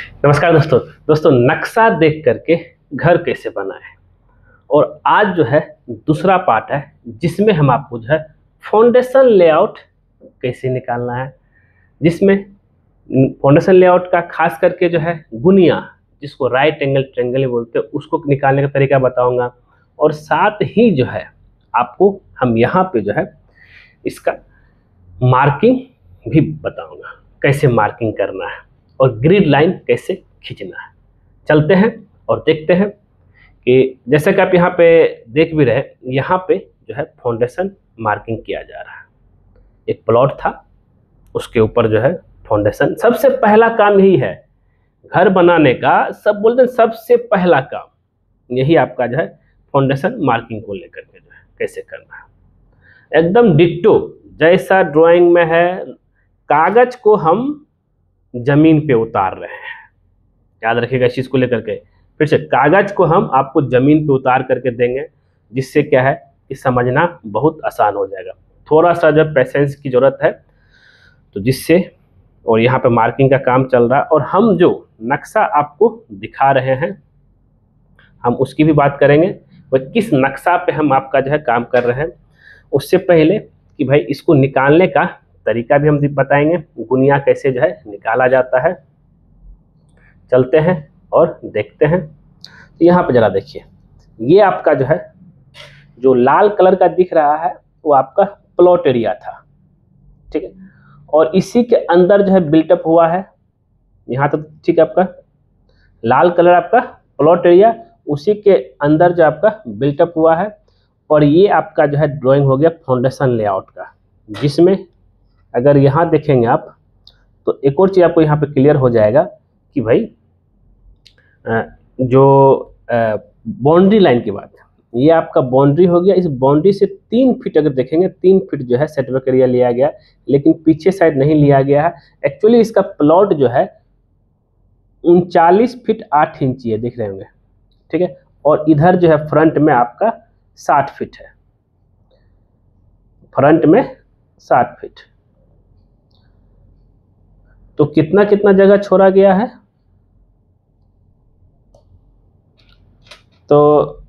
नमस्कार दोस्तों नक्शा देख करके घर कैसे बनाएं। और आज जो है दूसरा पार्ट है जिसमें हम आपको जो है फाउंडेशन लेआउट कैसे निकालना है, जिसमें फाउंडेशन लेआउट का खास करके जो है गुनिया, जिसको राइट एंगल ट्रायंगल बोलते हैं, उसको निकालने का तरीका बताऊंगा। और साथ ही जो है आपको हम यहाँ पे जो है इसका मार्किंग भी बताऊंगा, कैसे मार्किंग करना है और ग्रिड लाइन कैसे खींचना है। चलते हैं और देखते हैं कि जैसा कि आप यहाँ पे देख भी रहे, यहाँ पे जो है फाउंडेशन मार्किंग किया जा रहा है। एक प्लॉट था, उसके ऊपर जो है फाउंडेशन, सबसे पहला काम यही है घर बनाने का। सब बोलते हैं सबसे पहला काम यही आपका जो है फाउंडेशन मार्किंग को लेकर के जो है कैसे करना है। एकदम डिट्टो जैसा ड्राइंग में है, कागज को हम जमीन पे उतार रहे हैं। याद रखिएगा इस चीज को लेकर के। फिर से कागज को हम आपको जमीन पे उतार करके देंगे, जिससे क्या है कि समझना बहुत आसान हो जाएगा। थोड़ा सा जब पेशेंस की जरूरत है तो जिससे, और यहाँ पे मार्किंग का काम चल रहा है और हम जो नक्शा आपको दिखा रहे हैं हम उसकी भी बात करेंगे। वह किस नक्शा पे हम आपका जो है काम कर रहे हैं, उससे पहले कि भाई इसको निकालने का तरीका भी हम बताएंगे, गुनिया कैसे जो है निकाला जाता है। चलते हैं और देखते हैं। तो यहाँ पे जरा देखिए, ये आपका जो है जो लाल कलर का दिख रहा है वो आपका प्लॉट एरिया था, ठीक है। और इसी के अंदर जो है बिल्टअप हुआ है, यहाँ तो ठीक है। आपका लाल कलर आपका प्लॉट एरिया, उसी के अंदर जो आपका बिल्टअप हुआ है। और ये आपका जो है ड्राइंग हो गया फाउंडेशन लेआउट का, जिसमें अगर यहाँ देखेंगे आप तो एक और चीज़ आपको यहाँ पे क्लियर हो जाएगा कि भाई जो बाउंड्री लाइन की बात है, ये आपका बाउंड्री हो गया। इस बाउंड्री से 3 फीट अगर देखेंगे, 3 फीट जो है सेटबैक एरिया लिया गया, लेकिन पीछे साइड नहीं लिया गया है। एक्चुअली इसका प्लॉट जो है 39 फीट 8 इंची है, दिख रहे होंगे, ठीक है। और इधर जो है फ्रंट में आपका 60 फीट है, फ्रंट में 60 फीट। तो कितना कितना जगह छोड़ा गया है, तो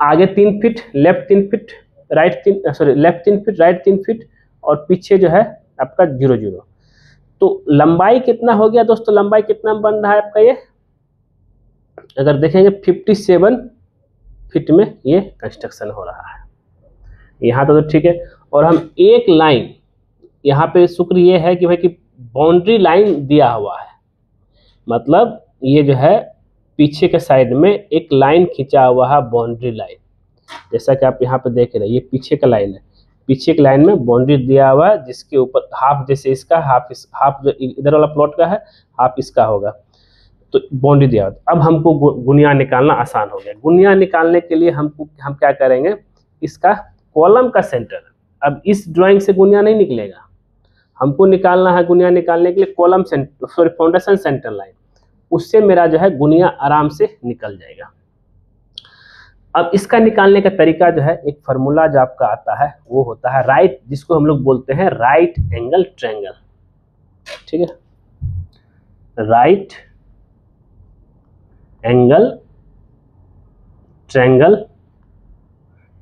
आगे 3 feet, left 3 feet, right 3, sorry left 3 feet, right 3 feet, और पीछे जो है आपका 0 0। तो लंबाई कितना हो गया दोस्तों, लंबाई कितना बन रहा है आपका, ये अगर देखेंगे 57 फीट में ये कंस्ट्रक्शन हो रहा है। यहाँ तो ठीक है। और हम एक लाइन यहाँ पे शुक्र ये है कि भाई कि बाउंड्री लाइन दिया हुआ है, मतलब ये जो है पीछे के साइड में एक लाइन खींचा हुआ है, बाउंड्री लाइन। जैसा कि आप यहाँ पे देख रहे हैं, ये पीछे का लाइन है, पीछे की लाइन में बाउंड्री दिया हुआ है, जिसके ऊपर हाफ जैसे इसका, हाफ जो इधर वाला प्लॉट का है, हाफ इसका होगा। तो बाउंड्री दिया हुआ। अब हमको गुनिया निकालना आसान हो गया। गुनिया निकालने के लिए हम क्या करेंगे, इसका कॉलम का सेंटर। अब इस ड्राइंग से गुनिया नहीं निकलेगा, हमको निकालना है गुनिया निकालने के लिए column centre, sorry foundation centre line. उससे मेरा जो है गुनिया आराम से निकल जाएगा। अब इसका निकालने का तरीका जो है, एक फार्मूला जो आपका आता है वो होता है राइट, जिसको हम लोग बोलते हैं राइट एंगल ट्रायंगल, ठीक है। राइट एंगल ट्रायंगल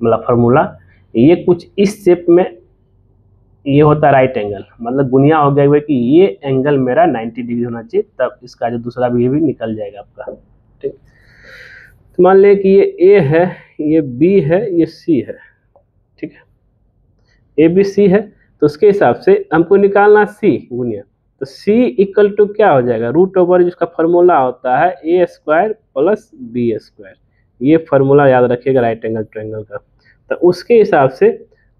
मतलब फार्मूला, ये कुछ इस शेप में ये होता है राइट एंगल, मतलब गुनिया हो गया कि ये एंगल मेरा 90 डिग्री होना चाहिए, तब इसका जो दूसरा भी निकल जाएगा आपका, ठीक। तो मान लें कि ये ए है, ये बी है, ये सी है, ठीक है। ए बी सी है, तो उसके हिसाब से हमको निकालना सी गुनिया। तो सी इक्वल टू क्या हो जाएगा, रूट ओवर जिसका फार्मूला होता है ए स्क्वायर प्लस बी स्क्वायर। ये फार्मूला याद रखिएगा राइट एंगल ट्रायंगल का। तो उसके हिसाब से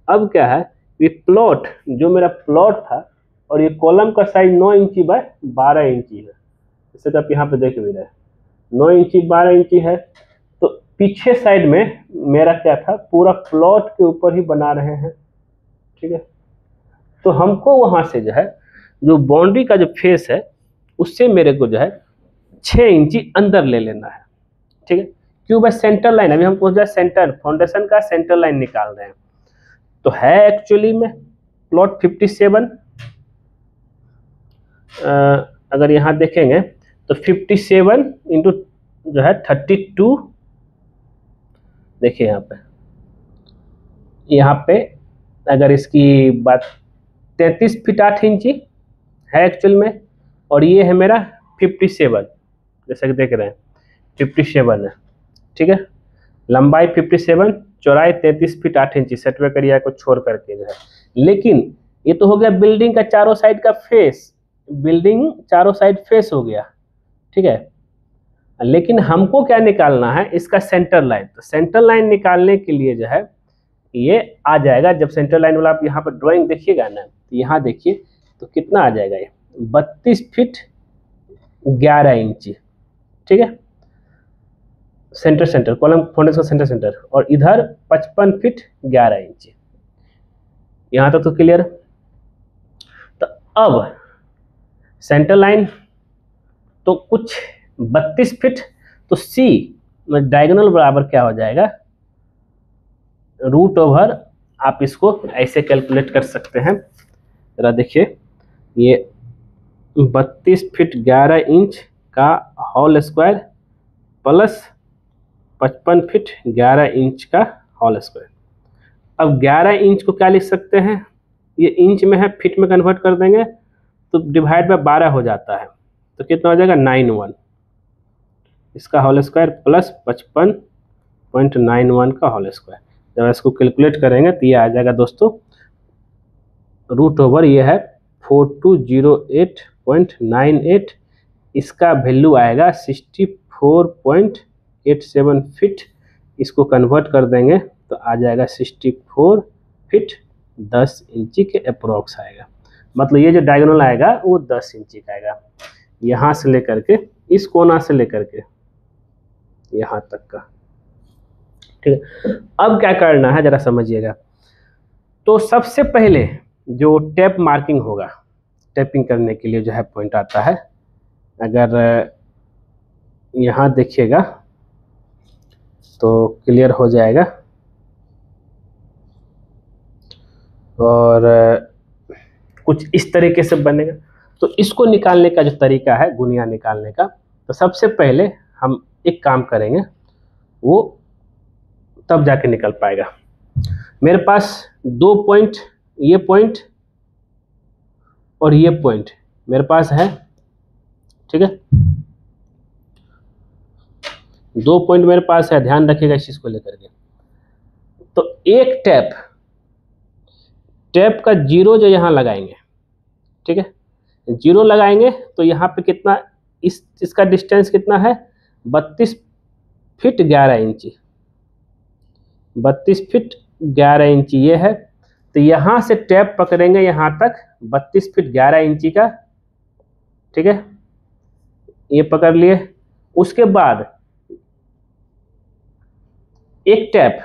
अब क्या है, ये प्लॉट जो मेरा प्लॉट था, और ये कॉलम का साइज 9 इंची बाय 12 इंची है, जैसे तो आप यहाँ पे देख भी रहे, 9 इंची 12 इंची है। तो पीछे साइड में मेरा क्या था, पूरा प्लॉट के ऊपर ही बना रहे हैं, ठीक है। तो हमको वहां से जो है जो बाउंड्री का जो फेस है, उससे मेरे को जो है 6 इंची अंदर ले लेना है, ठीक है। क्यों भाई, सेंटर लाइन, अभी हमको जो है सेंटर फाउंडेशन का सेंटर लाइन निकाल रहे हैं। तो है एक्चुअली में प्लॉट 57, अगर यहाँ देखेंगे तो 57 इंटू जो है 32, देखिए यहाँ पे अगर इसकी बात 33 फीट 8 इंची है एक्चुअल में, और ये है मेरा 57, जैसे कि देख रहे हैं 57 है, ठीक है। लंबाई 57, चौड़ाई 33 फीट 8 इंची सेटबैक एरिया को छोड़ करके जो है। लेकिन ये तो हो गया बिल्डिंग का चारों साइड का फेस, बिल्डिंग चारों साइड फेस हो गया, ठीक है। लेकिन हमको क्या निकालना है, इसका सेंटर लाइन। तो सेंटर लाइन निकालने के लिए जो है ये आ जाएगा, जब सेंटर लाइन वाला आप यहाँ पर ड्राइंग देखिएगा ना, तो यहाँ देखिए तो कितना आ जाएगा, ये 32 फीट 11 इंची, ठीक है। सेंटर कॉलम फाउंडेशन का सेंटर, और इधर 55 फीट 11 इंची। यहाँ तक तो क्लियर। तो अब सेंटर लाइन तो कुछ 32 फीट, तो सी डायगोनल बराबर क्या हो जाएगा, रूट ओवर, आप इसको ऐसे कैलकुलेट कर सकते हैं। जरा देखिए, ये 32 फीट 11 इंच का whole square plus 55 feet 11 inch का होल स्क्वायर। अब 11 इंच को क्या लिख सकते हैं, ये इंच में है, फीट में कन्वर्ट कर देंगे तो डिवाइड बाय 12 हो जाता है, तो कितना हो जाएगा 91, इसका होल स्क्वायर प्लस 55.91 का होल स्क्वायर। जब इसको कैलकुलेट करेंगे तो ये आ जाएगा दोस्तों, रूट ओवर ये है 4208.98, इसका वैल्यू आएगा 64.87 फीट। इसको कन्वर्ट कर देंगे तो आ जाएगा 64 फीट 10 इंची के अप्रोक्स आएगा। मतलब ये जो डायगोनल आएगा वो 10 इंची का आएगा, यहाँ से लेकर के इस कोना से लेकर के यहाँ तक का, ठीक है। अब क्या करना है जरा समझिएगा। तो सबसे पहले जो टैप मार्किंग होगा, टैपिंग करने के लिए जो है पॉइंट आता है, अगर यहाँ देखिएगा तो क्लियर हो जाएगा। और कुछ इस तरीके से बनेगा। तो इसको निकालने का जो तरीका है, गुनिया निकालने का, तो सबसे पहले हम एक काम करेंगे, वो तब जाके निकल पाएगा। मेरे पास 2 पॉइंट, ये पॉइंट और ये पॉइंट मेरे पास है, ठीक है। 2 पॉइंट मेरे पास है, ध्यान रखिएगा इस चीज को लेकर के। तो एक टैप का जीरो जो यहाँ लगाएंगे, ठीक है, जीरो लगाएंगे तो यहाँ पे कितना, इसका डिस्टेंस कितना है, 32 फीट 11 इंची, 32 फीट 11 इंची ये है। तो यहाँ से टैप पकड़ेंगे यहाँ तक 32 फीट 11 इंची का, ठीक है, ये पकड़ लिए। उसके बाद एक टैप,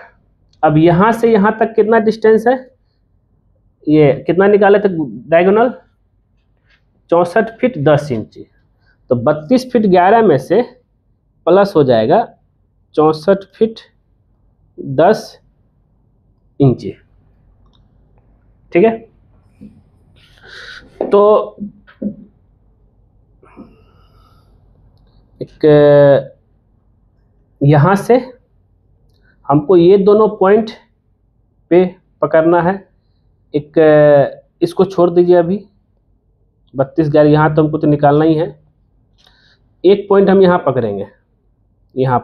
अब यहाँ से यहाँ तक कितना डिस्टेंस है, ये कितना निकाले थे डायगोनल, 64 फीट 10 इंची। तो 32 फीट 11 में से प्लस हो जाएगा 64 फीट 10 इंची, ठीक है। तो एक यहाँ से हमको ये दोनों पॉइंट पे पकड़ना है। एक इसको छोड़ दीजिए, अभी 32 11 यहाँ तो हमको तो निकालना ही है। एक पॉइंट हम यहाँ पकड़ेंगे, यहाँ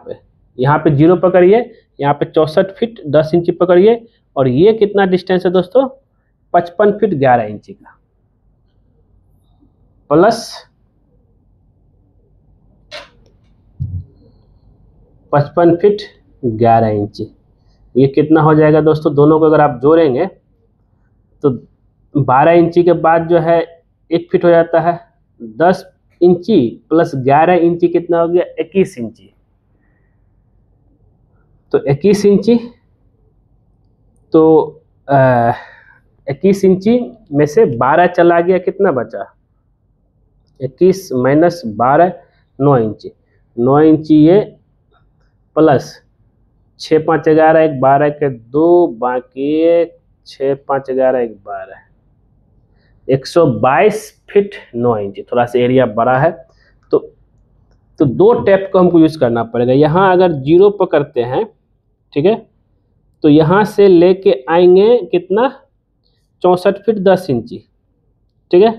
पे जीरो पकड़िए, यहाँ पे 64 फीट 10 इंची पकड़िए, और ये कितना डिस्टेंस है दोस्तों, 55 फीट 11 इंची का, प्लस 55 फीट 11 इंची। ये कितना हो जाएगा दोस्तों, दोनों को अगर आप जोड़ेंगे तो 12 इंची के बाद जो है 1 फीट हो जाता है, 10 इंची प्लस 11 इंची कितना हो गया, 21 इंची। तो 21 इंची, तो 21 इंची में से 12 चला गया, कितना बचा, 21 माइनस 12 9 इंची, 9 इंची ये, प्लस 6 5 11 1 12 के 2 बाकी 6 5 11 1 12, 122 फीट 9 इंची। थोड़ा सा एरिया बड़ा है, तो तो दो टैप को हमको यूज करना पड़ेगा। यहाँ अगर 0 पकड़ते हैं, ठीक है, तो यहाँ से लेके आएंगे कितना, 64 फीट 10 इंची, ठीक है।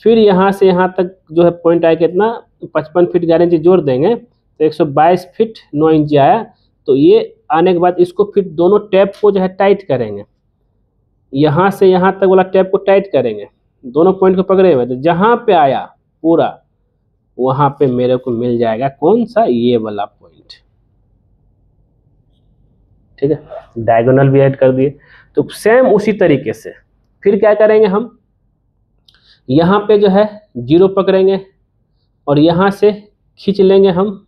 फिर यहाँ से यहाँ तक जो है पॉइंट आया कितना, 55 फीट 11 इंची जोड़ देंगे तो 122 फीट 9 इंची आया। तो ये आने के बाद इसको फिर दोनों टैप को जो है टाइट करेंगे, यहाँ से यहाँ तक वाला टैप को टाइट करेंगे, दोनों पॉइंट को पकड़े हुए, तो जहाँ पे आया पूरा वहाँ पे मेरे को मिल जाएगा कौन सा, ये वाला पॉइंट, ठीक है। डायगोनल भी ऐड कर दिए। तो सेम उसी तरीके से फिर क्या करेंगे, हम यहाँ पे जो है 0 पकड़ेंगे और यहाँ से खींच लेंगे, हम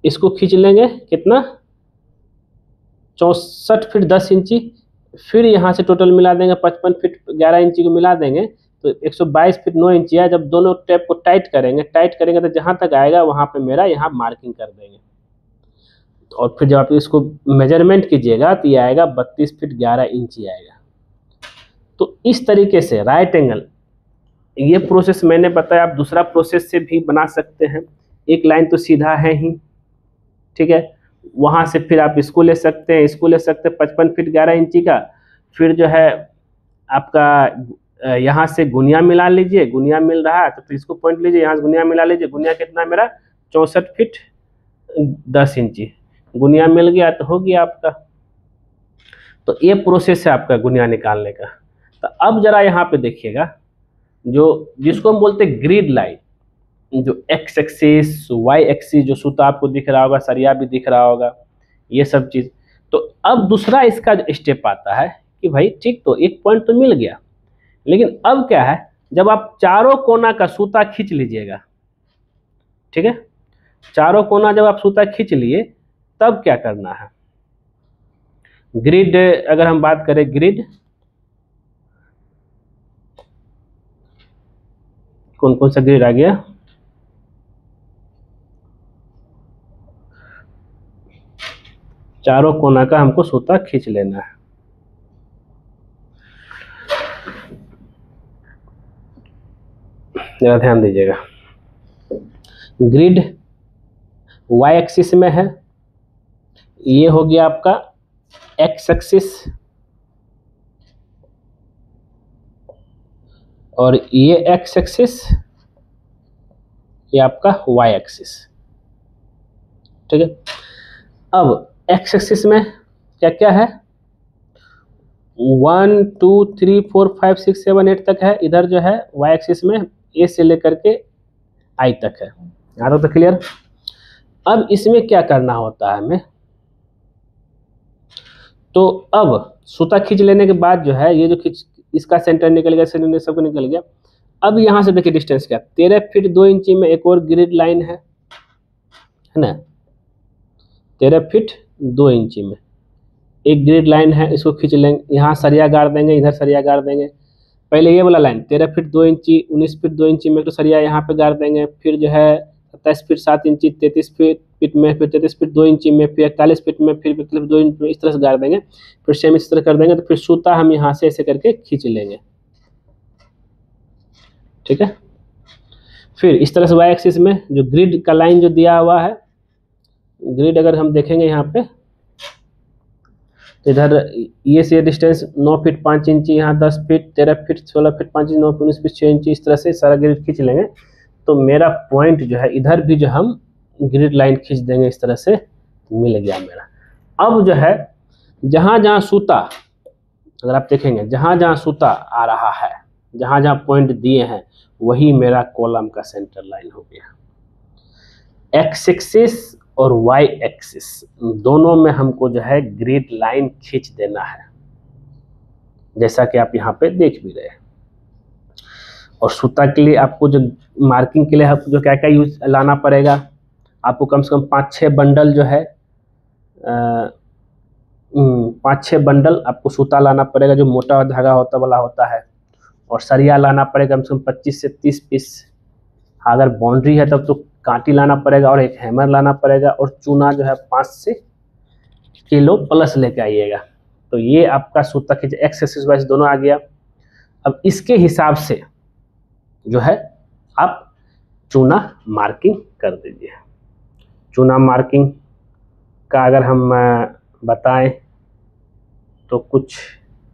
इसको खींच लेंगे कितना, 64 फीट 10 इंची। फिर यहाँ से टोटल मिला देंगे 55 फीट 11 इंची को मिला देंगे तो 122 फीट 9 इंची है। जब दोनों टैप को टाइट करेंगे तो जहाँ तक आएगा वहाँ पे मेरा यहाँ मार्किंग कर देंगे। और फिर जब आप इसको मेजरमेंट कीजिएगा तो ये आएगा 32 फीट 11 इंची आएगा। तो इस तरीके से राइट एंगल, ये प्रोसेस मैंने बताया, आप दूसरा प्रोसेस से भी बना सकते हैं। एक लाइन तो सीधा है ही, ठीक है, वहाँ से फिर आप इसको ले सकते हैं, इसको ले सकते हैं 55 फीट 11 इंची का। फिर जो है आपका यहाँ से गुनिया मिला लीजिए, गुनिया मिल रहा है तो फिर इसको पॉइंट लीजिए, यहाँ से गुनिया मिला लीजिए। गुनिया कितना मेरा 64 फीट 10 इंची, गुनिया मिल गया तो हो गया आपका। तो ये प्रोसेस है आपका गुनिया निकालने का। तो अब जरा यहाँ पे देखिएगा, जो जिसको हम बोलते हैं ग्रिड लाइन, जो एक्स एक्सिस वाई एक्सिस, जो सूता आपको दिख रहा होगा, सरिया भी दिख रहा होगा, ये सब चीज़। तो अब दूसरा इसका स्टेप आता है कि भाई ठीक, तो एक पॉइंट तो मिल गया, लेकिन अब क्या है, जब आप चारों कोना का सूता खींच लीजिएगा, ठीक है, चारों कोना जब आप सूता खींच लिए तब क्या करना है। ग्रिड, अगर हम बात करें ग्रिड, कौन कौन सा ग्रिड आ गया, चारों कोना का हमको सूता खींच लेना है। जरा ध्यान दीजिएगा, ग्रिड वाई एक्सिस में है, ये हो गया आपका एक्स एक्सिस, और ये एक्स एक्सिस, ये आपका वाई एक्सिस, ठीक है। अब एक्स एक्सिस में क्या क्या है, 1 2 3 4 5 6 7 8 तक है। इधर जो है वाई एक्सिस में ए से लेकर के आई तक है। यहाँ तक तो क्लियर। अब इसमें क्या करना होता है हमें, तो अब सूता खींच लेने के बाद जो है, ये जो खींच, इसका सेंटर निकल गया, सेंटर सबको निकल गया। अब यहाँ से देखिए डिस्टेंस क्या, 13 फीट 2 इंची में एक और ग्रिड लाइन है ना, 13 फीट 2 इंची में एक ग्रिड लाइन है, इसको खींच लेंगे, यहाँ सरिया गाड़ देंगे, इधर सरिया गाड़ देंगे। पहले ये वाला लाइन 13 फीट 2 इंची 19 फीट 2 इंची में तो सरिया यहाँ पे गाड़ देंगे। फिर जो है 27 फीट 7 इंची 33 फीट में, फिर 33 फीट 2 इंची में, फिर 41 फीट में, फिर 2 इंच में, इस तरह से गाड़ देंगे। फिर सेम इस तरह कर देंगे, तो फिर सूता हम यहाँ से ऐसे करके खींच लेंगे, ठीक है। फिर इस तरह से वाई एक्सिस में जो ग्रिड का लाइन जो दिया हुआ है, ग्रिड अगर हम देखेंगे यहाँ पे, इधर ये से डिस्टेंस 9 फीट 5 इंची, यहाँ 10 फीट 13 फीट 16 फीट 5 इंची 9 फीट 19 फीट 6 इंची, इस तरह से सारा ग्रिड खींच लेंगे। तो मेरा पॉइंट जो है इधर भी जो हम ग्रिड लाइन खींच देंगे, इस तरह से मिल गया मेरा। अब जो है जहाँ जहाँ सूता, अगर आप देखेंगे जहाँ जहाँ सूता आ रहा है, जहाँ जहाँ पॉइंट दिए हैं, वही मेरा कॉलम का सेंटर लाइन हो गया। एक्स एक्सिस और वाई एक्सिस दोनों में हमको जो है ग्रिड लाइन खींच देना है, जैसा कि आप यहाँ पे देख भी रहे हैं। और सूता के लिए आपको जो मार्किंग के लिए जो क्या क्या यूज लाना पड़ेगा, आपको कम से कम 5-6 बंडल जो है 5-6 बंडल आपको सूता लाना पड़ेगा, जो मोटा धागा होता है। और सरिया लाना पड़ेगा कम से कम 25 से 30 पीस। अगर बाउंड्री है तब तो कांटी लाना पड़ेगा और एक हैमर लाना पड़ेगा, और चूना जो है 5 किलो प्लस लेके आइएगा। तो ये आपका सूता खींच एक्स एक्सिस वाइज दोनों आ गया। अब इसके हिसाब से जो है आप चूना मार्किंग कर दीजिए। चूना मार्किंग का अगर हम बताएं तो कुछ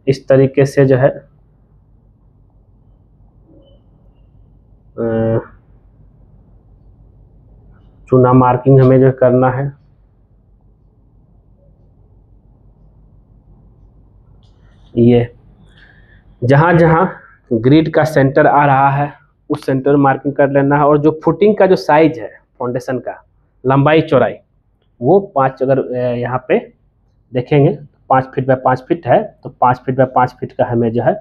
इस तरीके से जो है चूना मार्किंग हमें जो करना है। ये जहाँ जहाँ ग्रिड का सेंटर आ रहा है उस सेंटर मार्किंग कर लेना है। और जो फुटिंग का जो साइज है फाउंडेशन का, लंबाई चौड़ाई, वो 5, अगर यहाँ पे देखेंगे 5 फीट बाय 5 फीट है तो 5 फीट बाय 5 फीट का हमें जो है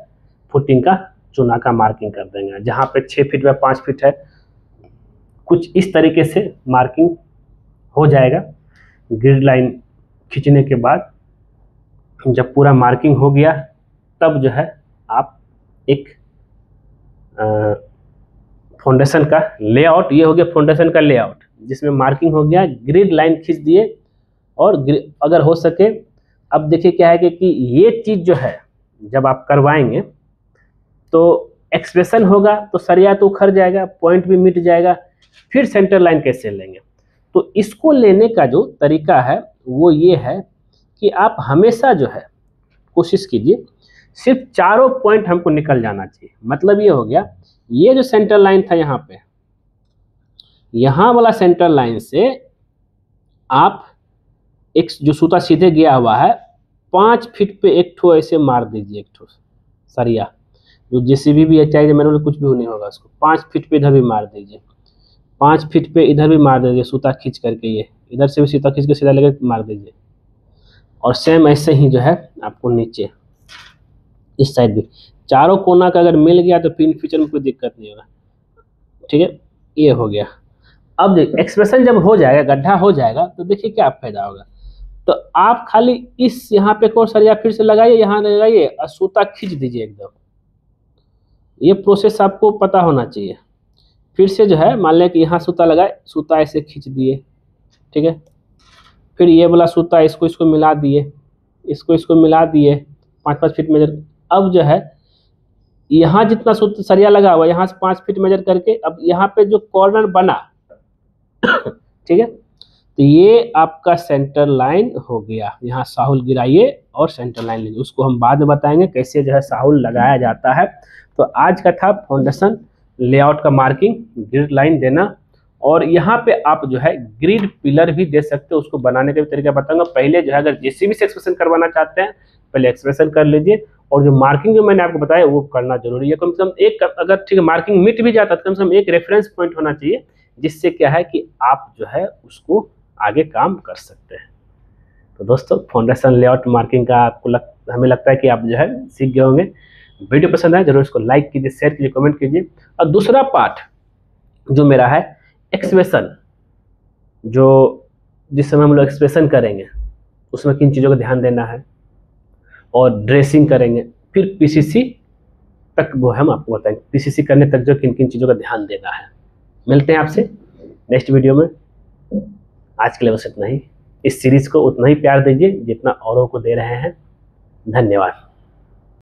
फुटिंग का चूना का मार्किंग कर देंगे। जहाँ पे 6 फीट बाय 5 फीट है कुछ इस तरीके से मार्किंग हो जाएगा। ग्रिड लाइन खींचने के बाद जब पूरा मार्किंग हो गया तब जो है आप एक फाउंडेशन का लेआउट, ये हो गया फाउंडेशन का लेआउट जिसमें मार्किंग हो गया, ग्रिड लाइन खींच दिए। और अगर हो सके, अब देखिए क्या है कि ये चीज़ जो है जब आप करवाएंगे तो एक्सप्रेशन होगा तो सरिया तो उखड़ जाएगा, पॉइंट भी मिट जाएगा, फिर सेंटर लाइन कैसे लेंगे। तो इसको लेने का जो तरीका है वो ये है कि आप हमेशा जो है कोशिश कीजिए सिर्फ चारों पॉइंट हमको निकल जाना चाहिए। मतलब ये हो गया, ये जो सेंटर लाइन था यहाँ पे, यहाँ वाला सेंटर लाइन से आप एक जो सूता सीधे गया हुआ है 5 फीट पे एक ठो ऐसे मार दीजिए, एक ठो सरिया जो जेसीबी भी है चाहे मैनुअल कुछ भी नहीं होगा, उसको 5 फीट पे इधर भी मार दीजिए, 5 फीट पे इधर भी मार दीजिए सूता खींच करके, ये इधर से भी सूता खींच के सीधा लेकर मार दीजिए। और सेम ऐसे ही जो है आपको नीचे इस साइड भी चारों कोना का अगर मिल गया तो पिन फीचर में कोई दिक्कत नहीं होगा। ठीक है, ये हो गया। अब एक्सप्रेशन जब हो जाएगा, गड्ढा हो जाएगा, तो देखिए क्या फायदा होगा। तो आप खाली इस यहाँ पे को सरिया फिर से लगाइए, यहाँ लगाइए और सूता खींच दीजिए एकदम। ये प्रोसेस आपको पता होना चाहिए। फिर से जो है मान लें कि यहाँ सूता लगाए, सूता ऐसे खींच दिए, ठीक है, फिर ये वाला सूता इसको मिला दिए, इसको मिला दिए 5-5 फीट मेजर। अब जो है यहाँ जितना सरिया लगा हुआ यहाँ से 5 फीट मेजर करके अब यहाँ पे जो कॉर्नर बना ठीक है, तो ये आपका सेंटर लाइन हो गया। यहाँ साहुल गिराइए और सेंटर लाइन लीजिए, उसको हम बाद में बताएंगे कैसे जो है साहुल लगाया जाता है। तो आज का था फाउंडेशन लेआउट का मार्किंग, ग्रिड लाइन देना। और यहाँ पे आप जो है ग्रिड पिलर भी दे सकते हो, उसको बनाने का भी तरीका बताऊंगा। पहले जो है अगर जेसीबी से एक्सप्रेशन करवाना चाहते हैं पहले एक्सप्रेशन कर लीजिए, और जो मार्किंग जो मैंने आपको बताया वो करना जरूरी है। कम से कम एक, अगर ठीक है मार्किंग मिट भी जाता है कम से कम एक रेफरेंस पॉइंट होना चाहिए, जिससे क्या है कि आप जो है उसको आगे काम कर सकते हैं। तो दोस्तों फाउंडेशन लेआउट मार्किंग का आपको हमें लगता है कि आप जो है सीख गए होंगे। वीडियो पसंद आए जरूर इसको लाइक कीजिए, शेयर कीजिए, कमेंट कीजिए। और दूसरा पार्ट जो मेरा है एक्सप्रेशन, जो जिस समय हम लोग एक्सप्रेशन करेंगे उसमें किन चीज़ों का ध्यान देना है, और ड्रेसिंग करेंगे, फिर पीसीसी तक वो हम आपको बताएंगे, पीसीसी करने तक जो किन किन चीज़ों का ध्यान देना है। मिलते हैं आपसे नेक्स्ट वीडियो में। आज के लिए बस इतना ही। इस सीरीज़ को उतना ही प्यार दीजिए जितना औरों को दे रहे हैं। धन्यवाद।